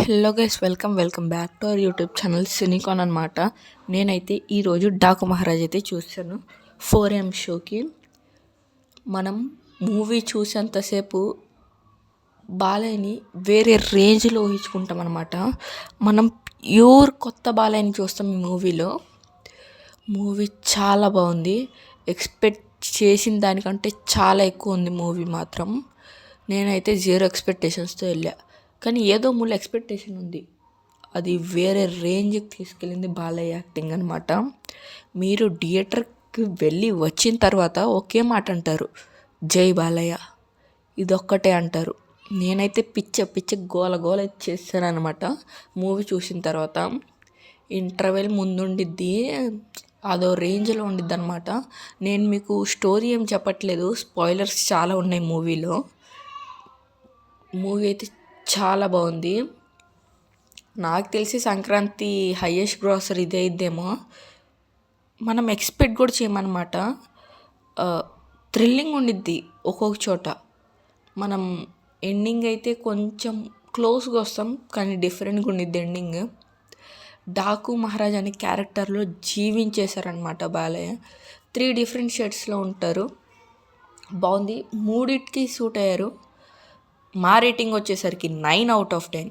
Hello guys, welcome back to our YouTube channel సినికాన్ అనమాట. నేనైతే ఈరోజు డాకు మహారాజ్ అయితే చూశాను 4am షోకి. మనం మూవీ చూసేంతసేపు బాలయ్యని వేరే రేంజ్లో ఊహించుకుంటాం అనమాట. మనం ప్యూర్ కొత్త బాలయ్యని చూస్తాం ఈ మూవీలో. మూవీ చాలా బాగుంది. ఎక్స్పెక్ట్ చేసిన దానికంటే చాలా ఎక్కువ ఉంది మూవీ మాత్రం. నేనైతే 0 ఎక్స్పెక్టేషన్స్తో వెళ్ళా, కానీ ఏదో మూల ఎక్స్పెక్టేషన్ ఉంది. అది వేరే రేంజ్కి తీసుకెళ్ళింది బాలయ్య యాక్టింగ్ అనమాట. మీరు థియేటర్కి వెళ్ళి వచ్చిన తర్వాత ఒకే మాట అంటారు, జై బాలయ్య, ఇదొక్కటే అంటారు. నేనైతే పిచ్చ గోల చేశాను అనమాట మూవీ చూసిన తర్వాత. ఇంటర్వెల్ ముందుండిద్ది, అదో రేంజ్లో ఉండిద్ది అనమాట. నేను మీకు స్టోరీ ఏం చెప్పట్లేదు, స్పాయిలర్స్ చాలా ఉన్నాయి మూవీలో. మూవీ అయితే చాలా బాగుంది. నాకు తెలిసి సంక్రాంతి హయ్యెస్ట్ గ్రాసర్ ఇదే ఇద్దేమో. మనం ఎక్స్పెక్ట్ కూడా చేయమన్నమాట. థ్రిల్లింగ్ ఉండిద్ది ఒక్కొక్క చోట. మనం ఎండింగ్ అయితే కొంచెం క్లోజ్గా వస్తాం, కానీ డిఫరెంట్గా ఉండిద్ది ఎండింగ్. డాకు మహారాజ్ అనే క్యారెక్టర్లో జీవించేశారనమాట బాలయ్య. 3 డిఫరెంట్ షేడ్స్లో ఉంటారు. బాగుంది, మూడిటికి సూట్ అయ్యారు. మా రేటింగ్ వచ్చేసరికి 9/10.